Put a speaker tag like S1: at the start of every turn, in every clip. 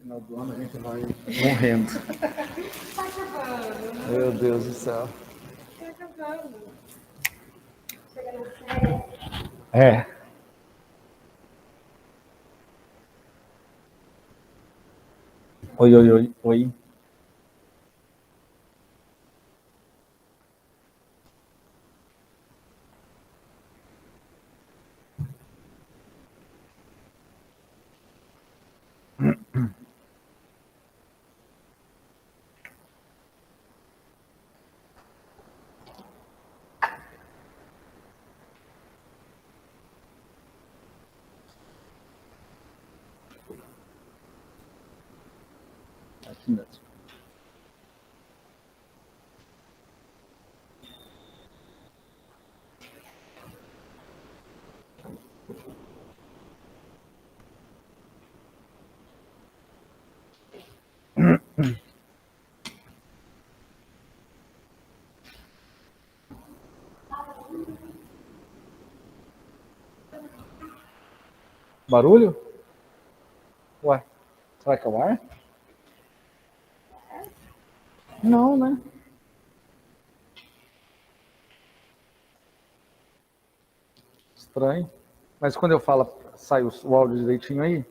S1: final do ano a gente vai morrendo.
S2: Tá acabando.
S1: Meu Deus do céu.
S2: Tá acabando. Chega na série.
S1: É. Oi, oi, oi, oi. Aqui mesmo. Barulho? Ué, será que é o ar? Não, né? Estranho. Mas quando eu falo, sai o áudio direitinho aí?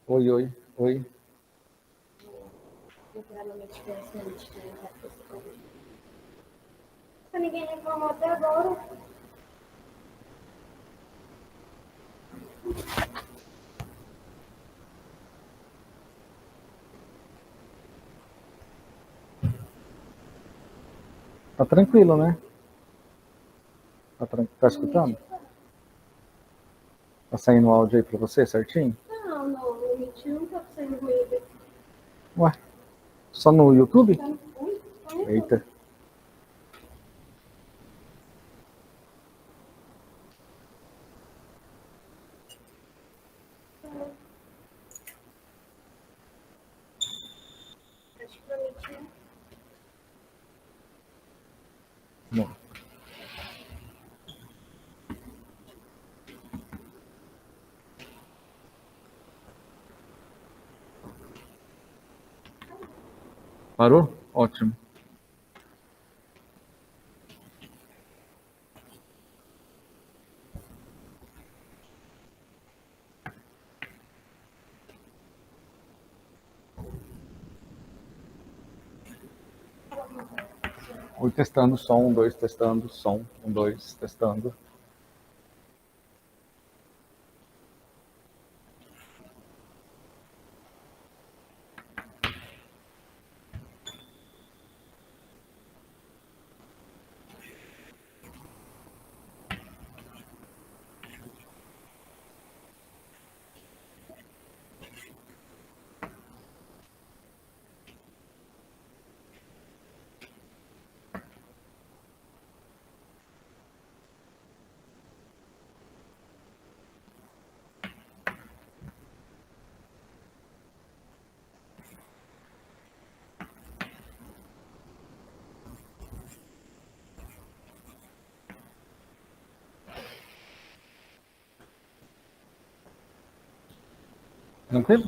S1: Oi, oi, oi.
S2: Ninguém reclamou até agora.
S1: Tá tranquilo, né? Tá escutando? Tá saindo o áudio aí pra você certinho?
S2: Não, no Meet não tá saindo ruído.
S1: Ué, só no YouTube?
S2: Tá no fundo?
S1: Eita.
S2: Acho que no Meet não.
S1: Bom. Parou? Ótimo. Oi, testando, som, 1, 2, testando, som, 1, 2, testando. Tranquilo?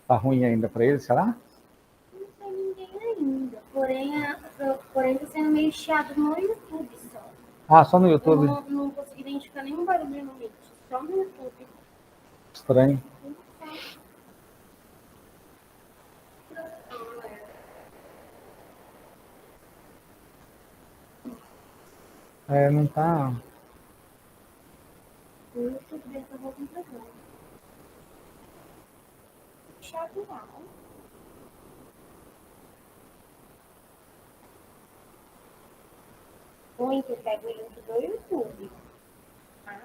S1: Tá ruim ainda para ele, será?
S2: Não tem ninguém ainda. Porém, tá sendo meio chiado no YouTube só.
S1: Ah, só no
S2: Eu
S1: YouTube.
S2: não consegui identificar nenhum barulho no Meet, só no YouTube.
S1: Estranho. É, não tá.
S2: O YouTube dele tá com problema. Chato lá. Ou então pega o link do YouTube. Tá?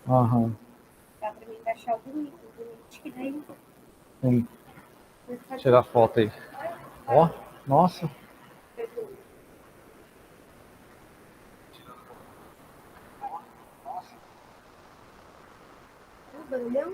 S1: Aham.
S2: Dá pra mim baixar o do Meet, que daí
S1: Sim.
S2: vai ficar
S1: Tirar a foto aí. Ó, nossa.
S2: tudo. Barulhão?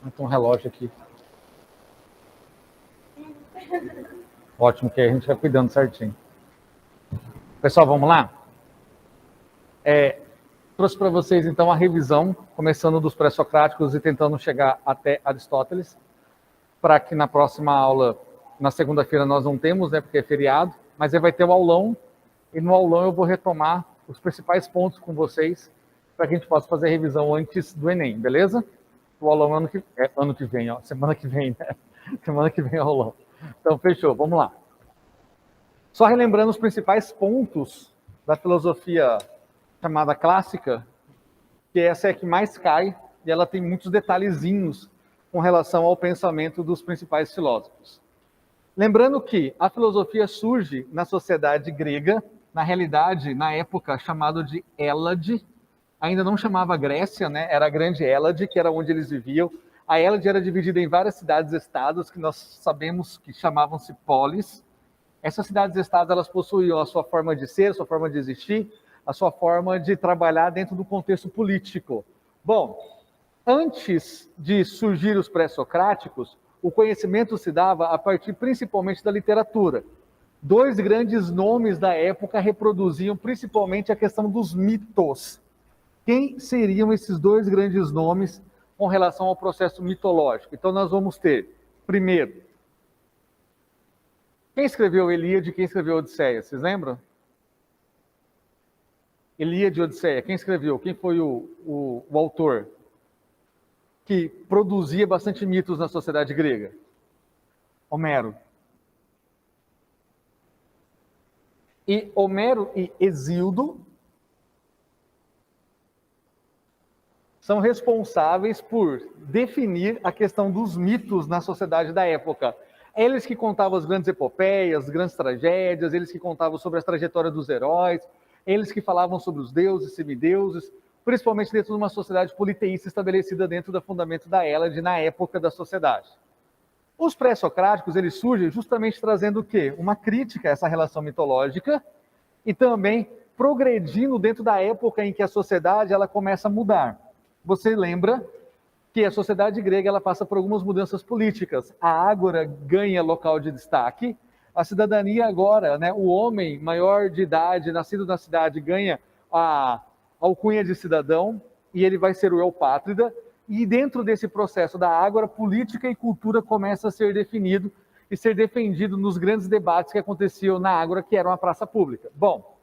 S1: Tem um relógio aqui. Ótimo, que aí a gente vai cuidando certinho. Pessoal, vamos lá? Trouxe para vocês, então, a revisão, começando dos pré-socráticos e tentando chegar até Aristóteles, para que na próxima aula, na segunda-feira, nós não temos, né, porque é feriado, mas aí vai ter o aulão, e no aulão eu vou retomar os principais pontos com vocês, para que a gente possa fazer a revisão antes do Enem, beleza? O aulão ano que vem, ó, semana que vem, né? Semana que vem é o aulão. Então, fechou, vamos lá. Só relembrando os principais pontos da filosofia chamada clássica, que essa é a que mais cai, e ela tem muitos detalhezinhos com relação ao pensamento dos principais filósofos. Lembrando que a filosofia surge na sociedade grega, na realidade, na época chamada de Hélade, ainda não chamava Grécia, né? Era a grande Hélade, que era onde eles viviam. A Hélade era dividida em várias cidades-estados, que nós sabemos que chamavam-se polis. Essas cidades-estados, elas possuíam a sua forma de ser, a sua forma de existir, a sua forma de trabalhar dentro do contexto político. Bom, antes de surgir os pré-socráticos, o conhecimento se dava a partir principalmente da literatura. Dois grandes nomes da época reproduziam principalmente a questão dos mitos. Quem seriam esses dois grandes nomes com relação ao processo mitológico? Então nós vamos ter, primeiro, quem escreveu Ilíada e quem escreveu Odisseia? Vocês lembram? Ilíada e Odisseia, quem escreveu? Quem foi o autor que produzia bastante mitos na sociedade grega? Homero. E Homero e Hesíodo são responsáveis por definir a questão dos mitos na sociedade da época. Eles que contavam as grandes epopeias, as grandes tragédias, eles que contavam sobre as trajetórias dos heróis, eles que falavam sobre os deuses, semideuses, principalmente dentro de uma sociedade politeísta estabelecida dentro do fundamento da Hélade na época da sociedade. Os pré-socráticos, eles surgem justamente trazendo o quê? Uma crítica a essa relação mitológica e também progredindo dentro da época em que a sociedade ela começa a mudar. Você lembra que a sociedade grega ela passa por algumas mudanças políticas. A ágora ganha local de destaque, a cidadania agora, né, o homem maior de idade, nascido na cidade, ganha a alcunha de cidadão, e ele vai ser o eupátrida, e dentro desse processo da ágora, política e cultura começa a ser definido e ser defendido nos grandes debates que aconteciam na ágora, que era uma praça pública. Bom,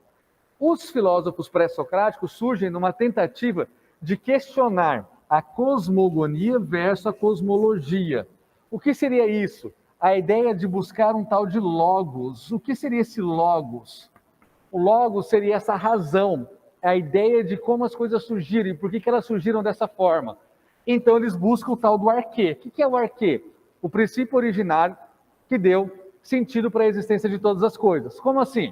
S1: os filósofos pré-socráticos surgem numa tentativa de questionar a cosmogonia versus a cosmologia. O que seria isso? A ideia de buscar um tal de logos. O que seria esse logos? O logos seria essa razão, a ideia de como as coisas surgiram e por que elas surgiram dessa forma. Então eles buscam o tal do arquê. O que é o arquê? O princípio originário que deu sentido para a existência de todas as coisas. Como assim?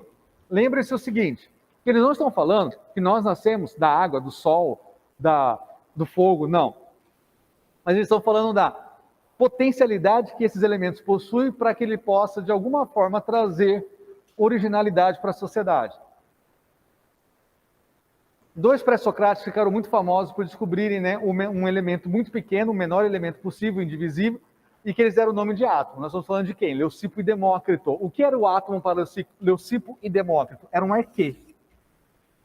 S1: Lembre-se o seguinte, que eles não estão falando que nós nascemos da água, do sol, do fogo, não. Mas eles estão falando da potencialidade que esses elementos possuem para que ele possa, de alguma forma, trazer originalidade para a sociedade. Dois pré-socráticos ficaram muito famosos por descobrirem, né, um elemento muito pequeno, o menor elemento possível, indivisível, e que eles deram o nome de átomo. Nós estamos falando de quem? Leucipo e Demócrito. O que era o átomo para Leucipo e Demócrito? Era um arquê.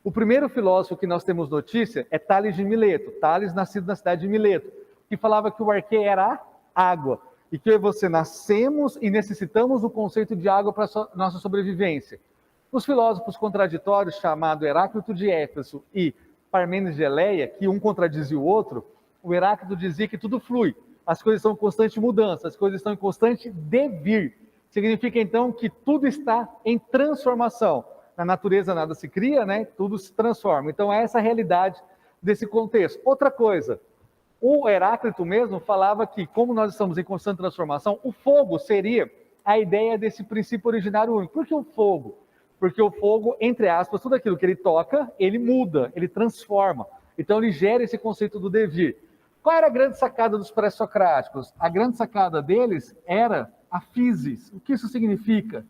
S1: O primeiro filósofo que nós temos notícia é Tales de Mileto. Tales, nascido na cidade de Mileto, que falava que o arquê era a água, e que eu e você nascemos e necessitamos do conceito de água para a nossa sobrevivência. Os filósofos contraditórios, chamado Heráclito de Éfeso e Parmênides de Eleia, que um contradizia o outro, o Heráclito dizia que tudo flui, as coisas estão em constante mudança, as coisas estão em constante devir. Significa, então, que tudo está em transformação. Na natureza nada se cria, né? Tudo se transforma. Então, é essa a realidade desse contexto. Outra coisa, o Heráclito mesmo falava que, como nós estamos em constante transformação, o fogo seria a ideia desse princípio originário único. Por que o fogo? Porque o fogo, entre aspas, tudo aquilo que ele toca, ele muda, ele transforma. Então, ele gera esse conceito do devir. Qual era a grande sacada dos pré-socráticos? A grande sacada deles era a physis. O que isso significa?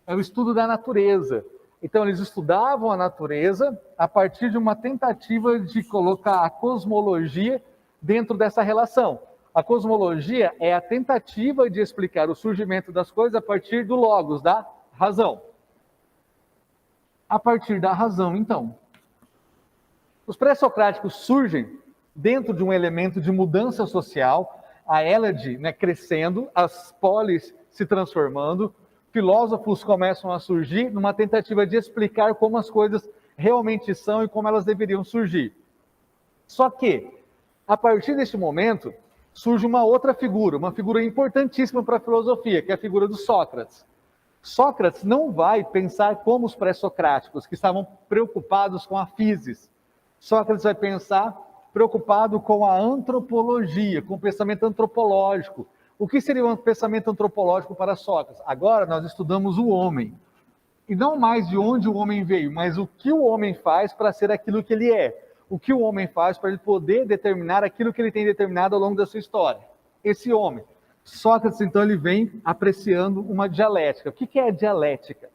S1: É o estudo da natureza. Então, eles estudavam a natureza a partir de uma tentativa de colocar a cosmologia dentro dessa relação. A cosmologia é a tentativa de explicar o surgimento das coisas a partir do logos, da razão. A partir da razão, então. Os pré-socráticos surgem dentro de um elemento de mudança social, a Hélade, né, crescendo, as polis se transformando, filósofos começam a surgir numa tentativa de explicar como as coisas realmente são e como elas deveriam surgir. Só que, a partir deste momento, surge uma outra figura, uma figura importantíssima para a filosofia, que é a figura do Sócrates. Sócrates não vai pensar como os pré-socráticos, que estavam preocupados com a physis. Sócrates vai pensar preocupado com a antropologia, com o pensamento antropológico. O que seria um pensamento antropológico para Sócrates? Agora nós estudamos o homem. E não mais de onde o homem veio, mas o que o homem faz para ser aquilo que ele é. O que o homem faz para ele poder determinar aquilo que ele tem determinado ao longo da sua história. Esse homem. Sócrates, então, ele vem apreciando uma dialética. O que é a dialética?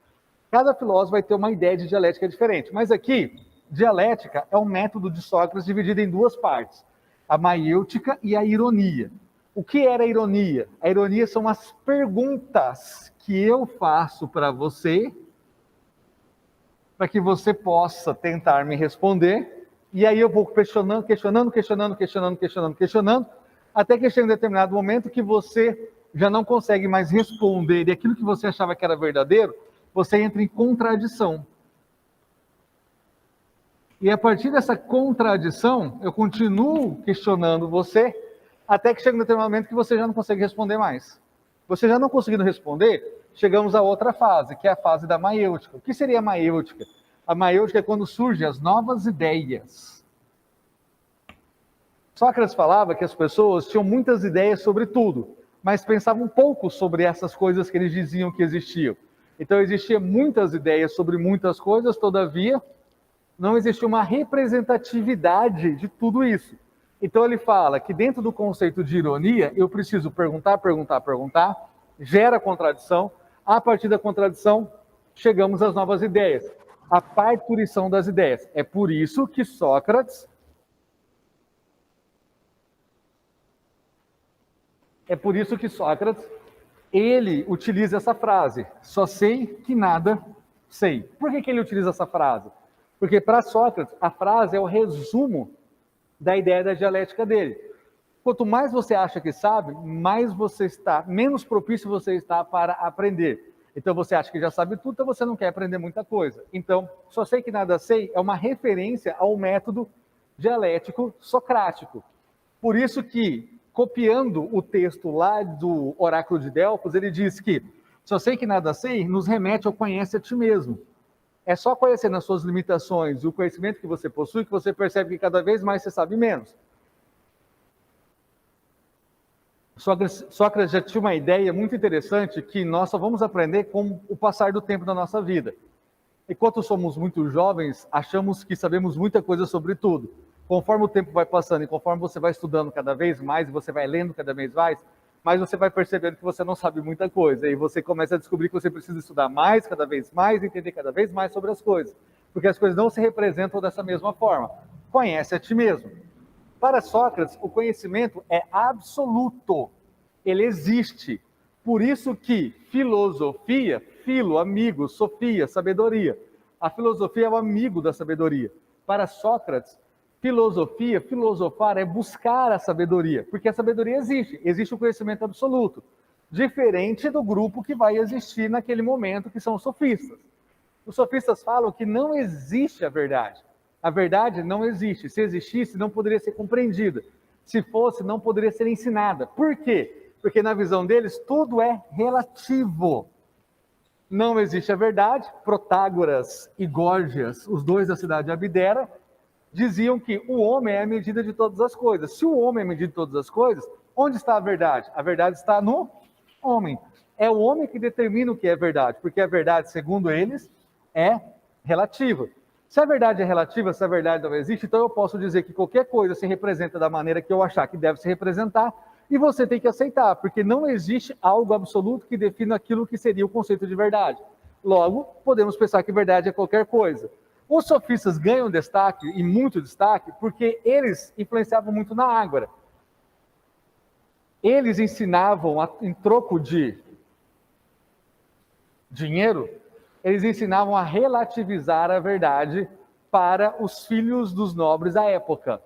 S1: Cada filósofo vai ter uma ideia de dialética diferente. Mas aqui, dialética é um método de Sócrates dividido em duas partes. A maiêutica e a ironia. O que era a ironia? A ironia são as perguntas que eu faço para você, para que você possa tentar me responder. E aí eu vou questionando, até que chega um determinado momento que você já não consegue mais responder, e aquilo que você achava que era verdadeiro, você entra em contradição. E a partir dessa contradição, eu continuo questionando você, até que chega um determinado momento que você já não consegue responder mais. Você já não conseguindo responder, chegamos a outra fase, que é a fase da maiêutica. O que seria a maiêutica? A maiêutica é quando surgem as novas ideias. Sócrates falava que as pessoas tinham muitas ideias sobre tudo, mas pensavam pouco sobre essas coisas que eles diziam que existiam. Então existiam muitas ideias sobre muitas coisas, todavia não existia uma representatividade de tudo isso. Então ele fala que dentro do conceito de ironia, eu preciso perguntar, gera contradição, a partir da contradição chegamos às novas ideias. A parturição das ideias. É por isso que Sócrates ele utiliza essa frase, só sei que nada sei. Por que ele utiliza essa frase? Porque para Sócrates, a frase é o resumo da ideia da dialética dele. Quanto mais você acha que sabe, menos propício você está para aprender. Então você acha que já sabe tudo, então você não quer aprender muita coisa. Então, só sei que nada sei é uma referência ao método dialético socrático. Por isso que, copiando o texto lá do Oráculo de Delfos, ele diz que só sei que nada sei nos remete ao conhece a ti mesmo. É só conhecendo as suas limitações e o conhecimento que você possui que você percebe que cada vez mais você sabe menos. Sócrates já tinha uma ideia muito interessante que nós só vamos aprender com o passar do tempo da nossa vida. Enquanto somos muito jovens, achamos que sabemos muita coisa sobre tudo. Conforme o tempo vai passando e conforme você vai estudando cada vez mais e você vai lendo cada vez mais você vai percebendo que você não sabe muita coisa. E você começa a descobrir que você precisa estudar mais, cada vez mais, entender cada vez mais sobre as coisas. Porque as coisas não se representam dessa mesma forma. Conhece a ti mesmo. Para Sócrates, o conhecimento é absoluto. Ele existe. Por isso que filosofia, filo, amigo, sofia, sabedoria. A filosofia é o amigo da sabedoria. Para Sócrates, filosofia, filosofar é buscar a sabedoria, porque a sabedoria existe o conhecimento absoluto, diferente do grupo que vai existir naquele momento, que são os sofistas. Os sofistas falam que não existe a verdade. A verdade não existe. Se existisse, não poderia ser compreendida. Se fosse, não poderia ser ensinada. Por quê? Porque na visão deles, tudo é relativo. Não existe a verdade. Protágoras e Górgias, os dois da cidade de Abdera, diziam que o homem é a medida de todas as coisas. Se o homem é a medida de todas as coisas, onde está a verdade? A verdade está no homem. É o homem que determina o que é verdade, porque a verdade, segundo eles, é relativa. Se a verdade é relativa, se a verdade não existe, então eu posso dizer que qualquer coisa se representa da maneira que eu achar que deve se representar, e você tem que aceitar, porque não existe algo absoluto que defina aquilo que seria o conceito de verdade. Logo, podemos pensar que verdade é qualquer coisa. Os sofistas ganham destaque, e muito destaque, porque eles influenciavam muito na Ágora. Eles ensinavam, em troco de dinheiro, eles ensinavam a relativizar a verdade para os filhos dos nobres da época.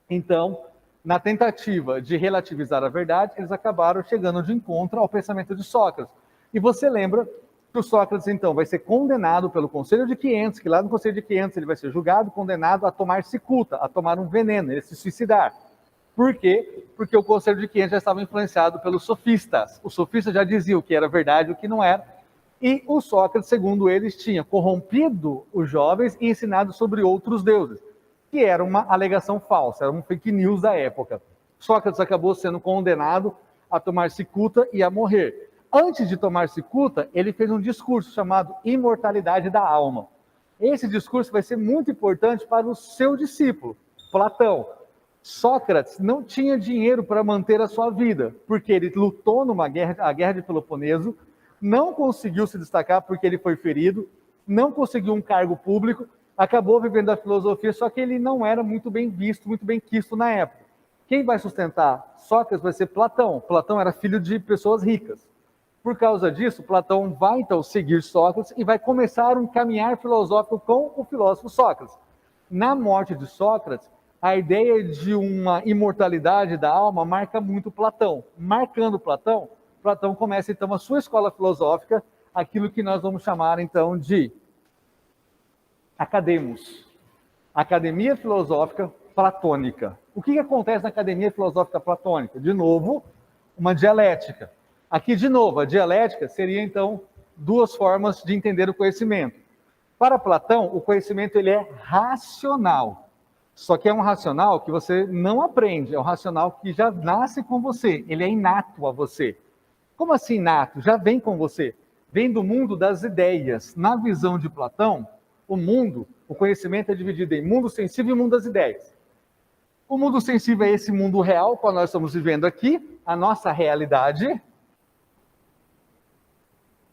S1: Então, na tentativa de relativizar a verdade, eles acabaram chegando de encontro ao pensamento de Sócrates. E você lembra que o Sócrates, então, vai ser condenado pelo Conselho de 500, que lá no Conselho de 500 ele vai ser julgado, condenado a tomar cicuta, a tomar um veneno, ele se suicidar. Por quê? Porque o Conselho de 500 já estava influenciado pelos sofistas. Os sofistas já diziam o que era verdade e o que não era. E o Sócrates, segundo eles, tinha corrompido os jovens e ensinado sobre outros deuses, que era uma alegação falsa, era um fake news da época. Sócrates acabou sendo condenado a tomar cicuta e a morrer. Antes de tomar cicuta, ele fez um discurso chamado Imortalidade da Alma. Esse discurso vai ser muito importante para o seu discípulo, Platão. Sócrates não tinha dinheiro para manter a sua vida, porque ele lutou numa guerra, a Guerra de Peloponeso, não conseguiu se destacar porque ele foi ferido, não conseguiu um cargo público, acabou vivendo a filosofia, só que ele não era muito bem visto, muito bem quisto na época. Quem vai sustentar Sócrates vai ser Platão. Platão era filho de pessoas ricas. Por causa disso, Platão vai então seguir Sócrates e vai começar um caminhar filosófico com o filósofo Sócrates. Na morte de Sócrates, a ideia de uma imortalidade da alma marca muito Platão. Marcando Platão, Platão começa então a sua escola filosófica, aquilo que nós vamos chamar então de Academos, Academia Filosófica Platônica. O que acontece na Academia Filosófica Platônica? De novo, uma dialética. Aqui, de novo, a dialética seria então duas formas de entender o conhecimento. Para Platão, o conhecimento ele é racional. Só que é um racional que você não aprende, é um racional que já nasce com você, ele é inato a você. Como assim inato? Já vem com você. Vem do mundo das ideias. Na visão de Platão, o mundo, o conhecimento é dividido em mundo sensível e mundo das ideias. O mundo sensível é esse mundo real, qual nós estamos vivendo aqui, a nossa realidade.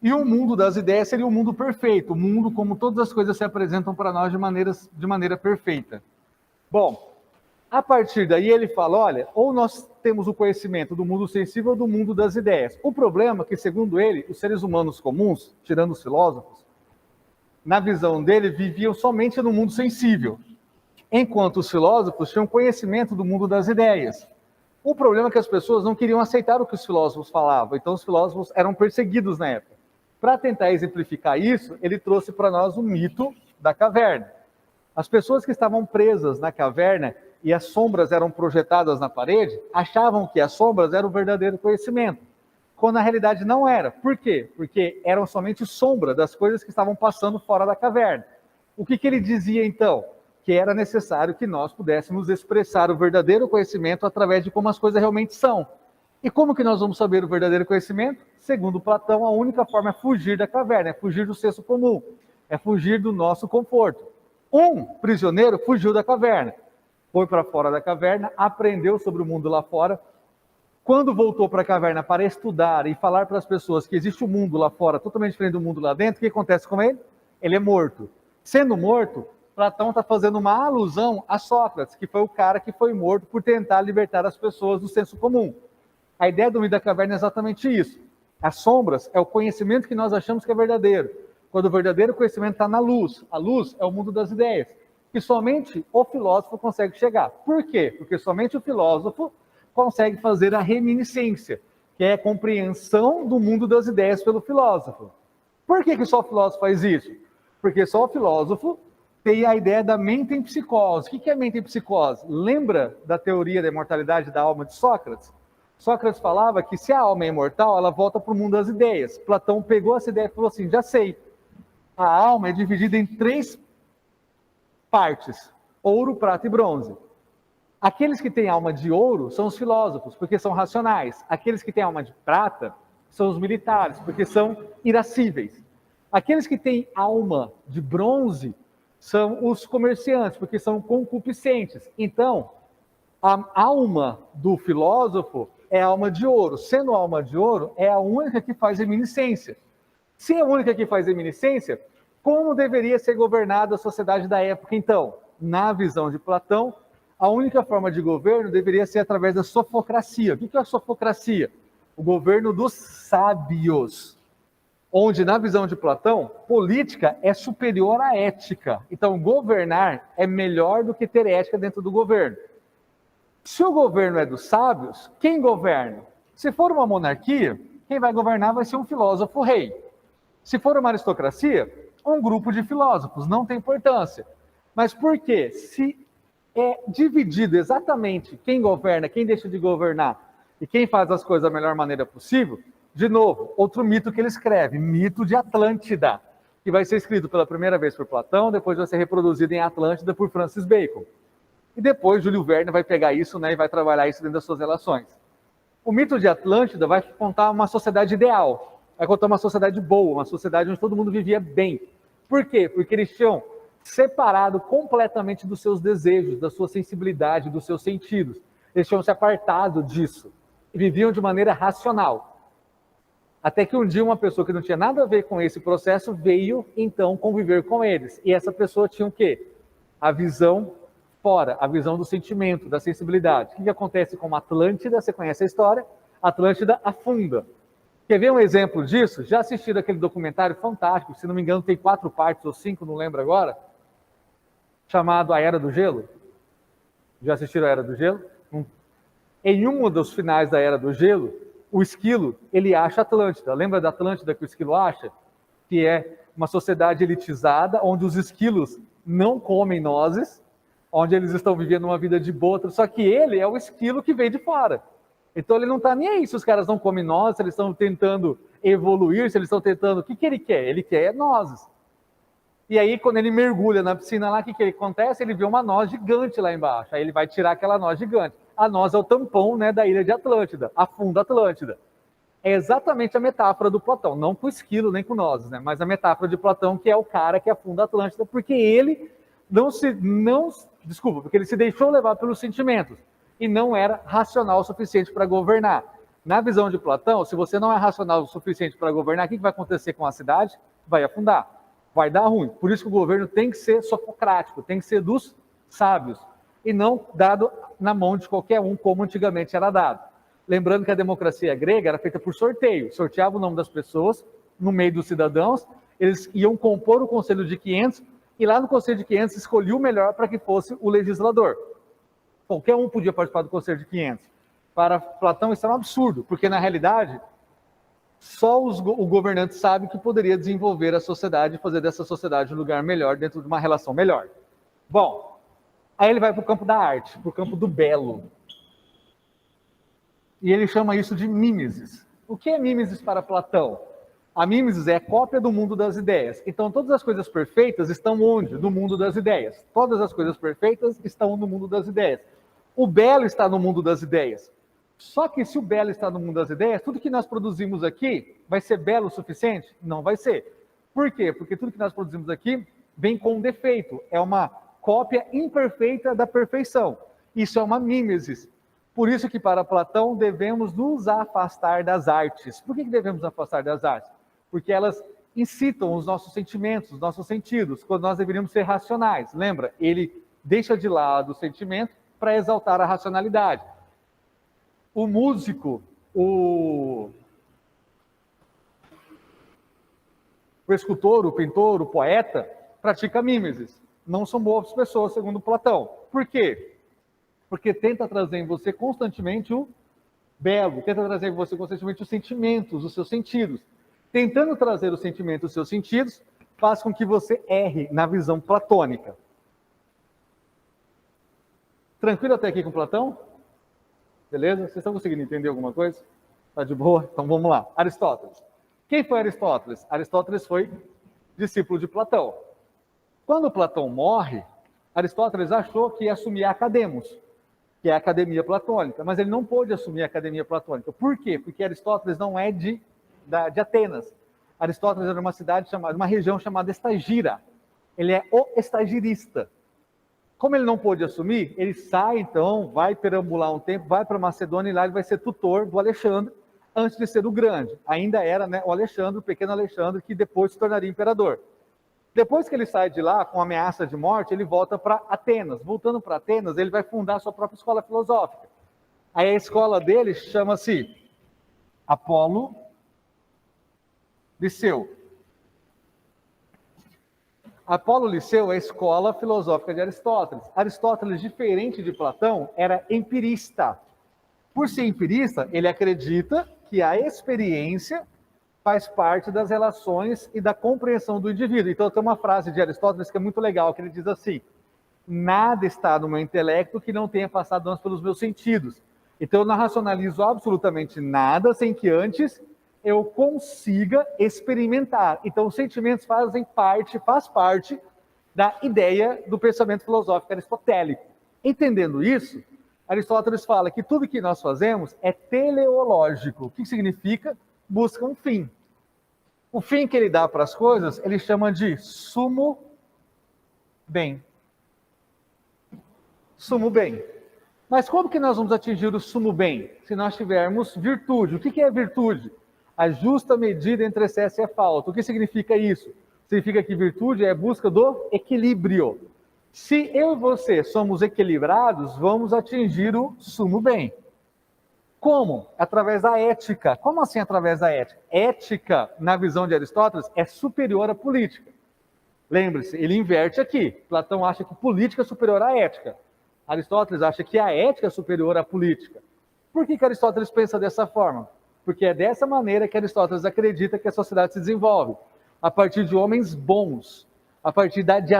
S1: E o mundo das ideias seria o mundo perfeito, o mundo como todas as coisas se apresentam para nós de maneira perfeita. Bom, a partir daí ele fala, olha, ou nós temos o conhecimento do mundo sensível ou do mundo das ideias. O problema é que, segundo ele, os seres humanos comuns, tirando os filósofos, na visão dele, viviam somente no mundo sensível, enquanto os filósofos tinham conhecimento do mundo das ideias. O problema é que as pessoas não queriam aceitar o que os filósofos falavam, então os filósofos eram perseguidos na época. Para tentar exemplificar isso, ele trouxe para nós o mito da caverna. As pessoas que estavam presas na caverna e as sombras eram projetadas na parede, achavam que as sombras eram o verdadeiro conhecimento, quando na realidade não era. Por quê? Porque eram somente sombra das coisas que estavam passando fora da caverna. O que ele dizia então? Que era necessário que nós pudéssemos expressar o verdadeiro conhecimento através de como as coisas realmente são. E como que nós vamos saber o verdadeiro conhecimento? Segundo Platão, a única forma é fugir da caverna, é fugir do senso comum, é fugir do nosso conforto. Um prisioneiro fugiu da caverna, foi para fora da caverna, aprendeu sobre o mundo lá fora. Quando voltou para a caverna para estudar e falar para as pessoas que existe um mundo lá fora totalmente diferente do mundo lá dentro, o que acontece com ele? Ele é morto. Sendo morto, Platão está fazendo uma alusão a Sócrates, que foi o cara que foi morto por tentar libertar as pessoas do senso comum. A ideia do mito da caverna é exatamente isso. As sombras é o conhecimento que nós achamos que é verdadeiro, quando o verdadeiro conhecimento está na luz. A luz é o mundo das ideias, que somente o filósofo consegue chegar. Por quê? Porque somente o filósofo consegue fazer a reminiscência, que é a compreensão do mundo das ideias pelo filósofo. Por que só o filósofo faz isso? Porque só o filósofo tem a ideia da mente em psicose. O que é mente em psicose? Lembra da teoria da imortalidade da alma de Sócrates? Sócrates falava que se a alma é imortal, ela volta para o mundo das ideias. Platão pegou essa ideia e falou assim, já sei, a alma é dividida em 3 partes, ouro, prata e bronze. Aqueles que têm alma de ouro são os filósofos, porque são racionais. Aqueles que têm alma de prata são os militares, porque são irascíveis. Aqueles que têm alma de bronze são os comerciantes, porque são concupiscentes. Então, a alma do filósofo é a alma de ouro. Sendo a alma de ouro, é a única que faz reminiscência. Se é a única que faz reminiscência, como deveria ser governada a sociedade da época, então? Na visão de Platão, a única forma de governo deveria ser através da sofocracia. O que é a sofocracia? O governo dos sábios, onde, na visão de Platão, política é superior à ética. Então, governar é melhor do que ter ética dentro do governo. Se o governo é dos sábios, quem governa? Se for uma monarquia, quem vai governar vai ser um filósofo rei. Se for uma aristocracia, um grupo de filósofos, não tem importância. Mas por quê? Se é dividido exatamente quem governa, quem deixa de governar e quem faz as coisas da melhor maneira possível, de novo, outro mito que ele escreve, mito de Atlântida, que vai ser escrito pela primeira vez por Platão, depois vai ser reproduzido em Atlântida por Francis Bacon. E depois Júlio Verne vai pegar isso, né, e vai trabalhar isso dentro das suas relações. O mito de Atlântida vai contar uma sociedade ideal, vai contar uma sociedade boa, uma sociedade onde todo mundo vivia bem. Por quê? Porque eles tinham separado completamente dos seus desejos, da sua sensibilidade, dos seus sentidos. Eles tinham se apartado disso e viviam de maneira racional. Até que um dia uma pessoa que não tinha nada a ver com esse processo veio, então, conviver com eles. E essa pessoa tinha o quê? A visão fora, a visão do sentimento, da sensibilidade. O que acontece com Atlântida? Você conhece a história? Atlântida afunda. Quer ver um exemplo disso? Já assistiram aquele documentário fantástico, se não me engano tem 4 partes ou 5, não lembro agora, chamado A Era do Gelo? Já assistiram A Era do Gelo? Em um dos finais da Era do Gelo, o esquilo, ele acha Atlântida. Lembra da Atlântida que o esquilo acha? Que é uma sociedade elitizada, onde os esquilos não comem nozes, onde eles estão vivendo uma vida de boa, só que ele é o esquilo que vem de fora. Então ele não está nem aí se os caras não comem nozes, se eles estão tentando evoluir, se eles estão tentando... O que ele quer? Ele quer nozes. E aí, quando ele mergulha na piscina lá, o que acontece? Ele vê uma noz gigante lá embaixo. Aí ele vai tirar aquela noz gigante. A noz é o tampão, né, da ilha de Atlântida, afunda Atlântida. É exatamente a metáfora do Platão, não com o esquilo nem com nozes, né, mas a metáfora de Platão, que é o cara que afunda Atlântida, porque ele porque ele se deixou levar pelos sentimentos e não era racional o suficiente para governar. Na visão de Platão, se você não é racional o suficiente para governar, o que vai acontecer com a cidade? Vai afundar, vai dar ruim. Por isso que o governo tem que ser sofocrático, tem que ser dos sábios, e não dado na mão de qualquer um, como antigamente era dado. Lembrando que a democracia grega era feita por sorteio, sorteava o nome das pessoas no meio dos cidadãos, eles iam compor o Conselho de 500, e lá no Conselho de 500 escolhia o melhor para que fosse o legislador. Qualquer um podia participar do Conselho de 500. Para Platão isso é um absurdo, porque na realidade só o governante sabe que poderia desenvolver a sociedade e fazer dessa sociedade um lugar melhor dentro de uma relação melhor. Bom, aí ele vai para o campo da arte, para o campo do belo. E ele chama isso de mimesis. O que é mimesis para Platão? A mimesis é a cópia do mundo das ideias. Então, todas as coisas perfeitas estão onde? No mundo das ideias. Todas as coisas perfeitas estão no mundo das ideias. O belo está no mundo das ideias. Só que se o belo está no mundo das ideias, tudo que nós produzimos aqui vai ser belo o suficiente? Não vai ser. Por quê? Porque tudo que nós produzimos aqui vem com um defeito. É uma cópia imperfeita da perfeição. Isso é uma mimesis. Por isso que para Platão devemos nos afastar das artes. Por que devemos nos afastar das artes? Porque elas incitam os nossos sentimentos, os nossos sentidos, quando nós deveríamos ser racionais. Lembra? Ele deixa de lado o sentimento para exaltar a racionalidade. O músico, o escultor, o pintor, o poeta, pratica mimesis. Não são boas pessoas, segundo Platão. Por quê? Porque tenta trazer em você constantemente o belo, tenta trazer em você constantemente os sentimentos, os seus sentidos. Tentando trazer os sentimentos, os seus sentidos, faz com que você erre na visão platônica. Tranquilo até aqui com Platão? Beleza? Vocês estão conseguindo entender alguma coisa? Tá de boa? Então vamos lá. Aristóteles. Quem foi Aristóteles? Aristóteles foi discípulo de Platão. Quando Platão morre, Aristóteles achou que ia assumir a Academos, que é a academia platônica, mas ele não pôde assumir a academia platônica. Por quê? Porque Aristóteles não é de Atenas. Aristóteles era uma região chamada Estagira. Ele é o estagirista. Como ele não pôde assumir, ele sai então, vai perambular um tempo, vai para Macedônia e lá ele vai ser tutor do Alexandre, antes de ser o grande. Ainda era, né, o Alexandre, o pequeno Alexandre, que depois se tornaria imperador. Depois que ele sai de lá com ameaça de morte, ele volta para Atenas. Voltando para Atenas, ele vai fundar a sua própria escola filosófica. Aí a escola dele chama-se Apolo Liceu. Apolo Liceu é a escola filosófica de Aristóteles. Aristóteles, diferente de Platão, era empirista. Por ser empirista, ele acredita que a experiência faz parte das relações e da compreensão do indivíduo. Então tem uma frase de Aristóteles que é muito legal, que ele diz assim: nada está no meu intelecto que não tenha passado antes pelos meus sentidos. Então eu não racionalizo absolutamente nada sem que antes eu consiga experimentar. Então os sentimentos faz parte da ideia do pensamento filosófico aristotélico. Entendendo isso, Aristóteles fala que tudo que nós fazemos é teleológico. O que significa? Busca um fim. O fim que ele dá para as coisas, ele chama de sumo bem. Sumo bem. Mas como que nós vamos atingir o sumo bem? Se nós tivermos virtude. O que é virtude? A justa medida entre excesso e falta. O que significa isso? Significa que virtude é a busca do equilíbrio. Se eu e você somos equilibrados, vamos atingir o sumo bem. Como? Através da ética. Como assim através da ética? Ética, na visão de Aristóteles, é superior à política. Lembre-se, ele inverte aqui. Platão acha que política é superior à ética. Aristóteles acha que a ética é superior à política. Por que Aristóteles pensa dessa forma? Porque é dessa maneira que Aristóteles acredita que a sociedade se desenvolve. A partir de homens bons, a partir de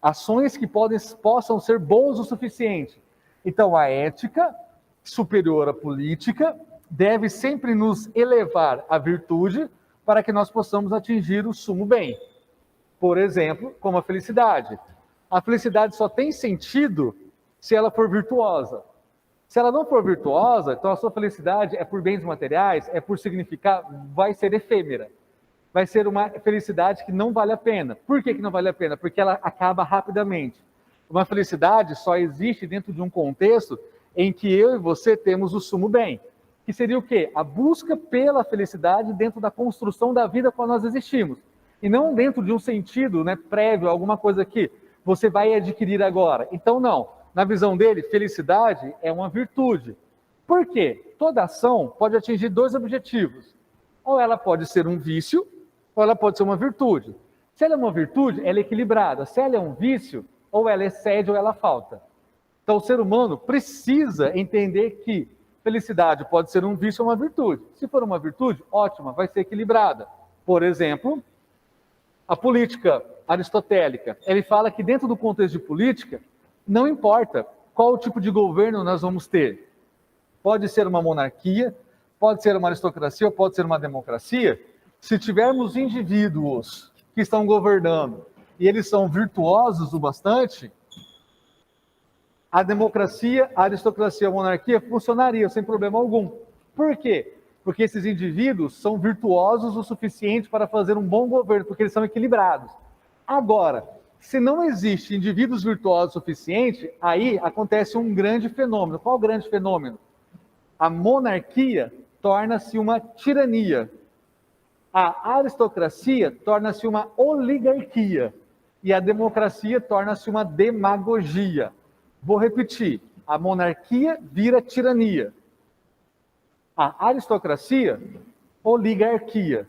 S1: ações que possam ser bons o suficiente. Então, a ética, superior à política, deve sempre nos elevar à virtude para que nós possamos atingir o sumo bem. Por exemplo, como a felicidade. A felicidade só tem sentido se ela for virtuosa. Se ela não for virtuosa, então a sua felicidade é por bens materiais, é por significado, vai ser efêmera. Vai ser uma felicidade que não vale a pena. Por que não vale a pena? Porque ela acaba rapidamente. Uma felicidade só existe dentro de um contexto em que eu e você temos o sumo bem. Que seria o quê? A busca pela felicidade dentro da construção da vida qual nós existimos. E não dentro de um sentido prévio, alguma coisa que você vai adquirir agora. Então, não. Na visão dele, felicidade é uma virtude. Por quê? Toda ação pode atingir dois objetivos. Ou ela pode ser um vício, ou ela pode ser uma virtude. Se ela é uma virtude, ela é equilibrada. Se ela é um vício, ou ela excede ou ela falta. Então, o ser humano precisa entender que felicidade pode ser um vício ou uma virtude. Se for uma virtude, ótima, vai ser equilibrada. Por exemplo, a política aristotélica. Ele fala que dentro do contexto de política, não importa qual tipo de governo nós vamos ter. Pode ser uma monarquia, pode ser uma aristocracia ou pode ser uma democracia. Se tivermos indivíduos que estão governando e eles são virtuosos o bastante, a democracia, a aristocracia, a monarquia funcionaria sem problema algum. Por quê? Porque esses indivíduos são virtuosos o suficiente para fazer um bom governo, porque eles são equilibrados. Agora, se não existe indivíduos virtuosos o suficiente, aí acontece um grande fenômeno. Qual o grande fenômeno? A monarquia torna-se uma tirania. A aristocracia torna-se uma oligarquia. E a democracia torna-se uma demagogia. Vou repetir. A monarquia vira tirania. A aristocracia, oligarquia.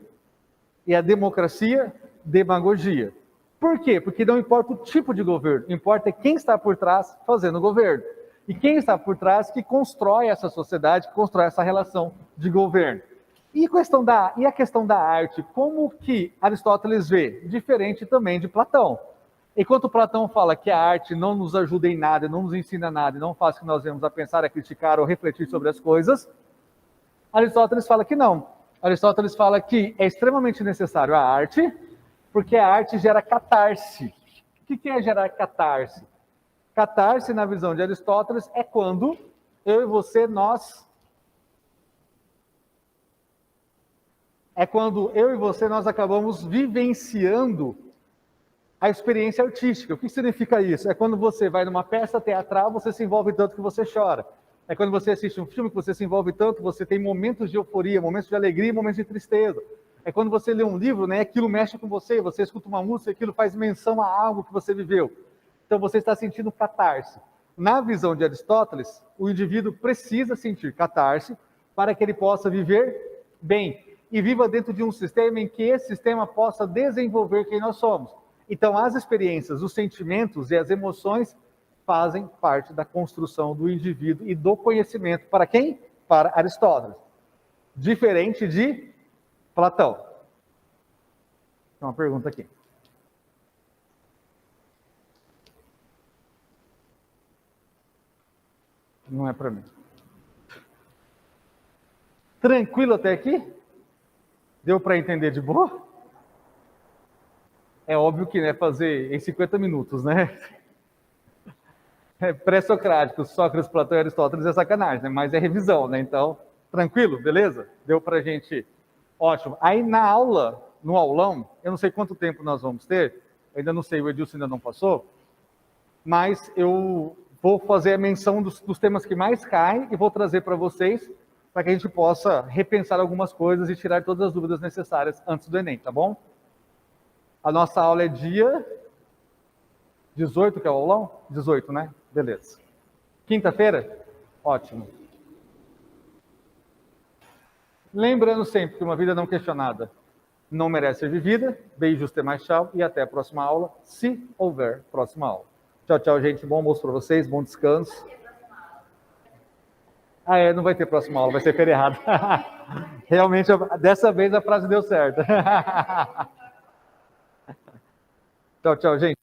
S1: E a democracia, demagogia. Por quê? Porque não importa o tipo de governo, importa quem está por trás fazendo o governo. E quem está por trás que constrói essa sociedade, que constrói essa relação de governo. E a questão da arte, como que Aristóteles vê? Diferente também de Platão. Enquanto Platão fala que a arte não nos ajuda em nada, não nos ensina nada, e não faz que nós venhamos a pensar, a criticar ou refletir sobre as coisas, Aristóteles fala que não. Aristóteles fala que é extremamente necessário a arte, porque a arte gera catarse. O que é gerar catarse? Catarse, na visão de Aristóteles, é quando eu e você, nós acabamos vivenciando a experiência artística. O que significa isso? É quando você vai numa peça teatral, você se envolve tanto que você chora. É quando você assiste um filme que você se envolve tanto, você tem momentos de euforia, momentos de alegria, momentos de tristeza. É quando você lê um livro, né, aquilo mexe com você, você escuta uma música, aquilo faz menção a algo que você viveu. Então você está sentindo catarse. Na visão de Aristóteles, o indivíduo precisa sentir catarse para que ele possa viver bem e viva dentro de um sistema em que esse sistema possa desenvolver quem nós somos. Então as experiências, os sentimentos e as emoções fazem parte da construção do indivíduo e do conhecimento. Para quem? Para Aristóteles. Diferente de Platão. Tem uma pergunta aqui. Não é para mim. Tranquilo até aqui? Deu para entender de boa? É óbvio que, né, fazer em 50 minutos, né? É pré-socrático, Sócrates, Platão e Aristóteles é sacanagem, né? Mas é revisão, né? Então, tranquilo, beleza? Deu pra gente. Ótimo. Aí na aula, no aulão, eu não sei quanto tempo nós vamos ter, ainda não sei, o Edilson ainda não passou, mas eu vou fazer a menção dos temas que mais caem e vou trazer para vocês, para que a gente possa repensar algumas coisas e tirar todas as dúvidas necessárias antes do Enem, tá bom? A nossa aula é dia 18, que é o aulão? 18, né? Beleza. Quinta-feira? Ótimo. Lembrando sempre que uma vida não questionada não merece ser vivida. Beijos, até mais, tchau. E até a próxima aula, se houver próxima aula. Tchau, tchau, gente. Bom almoço para vocês, bom descanso. Ah, não vai ter próxima aula, vai ser feriado. Realmente, dessa vez a frase deu certo. Tchau, tchau, gente.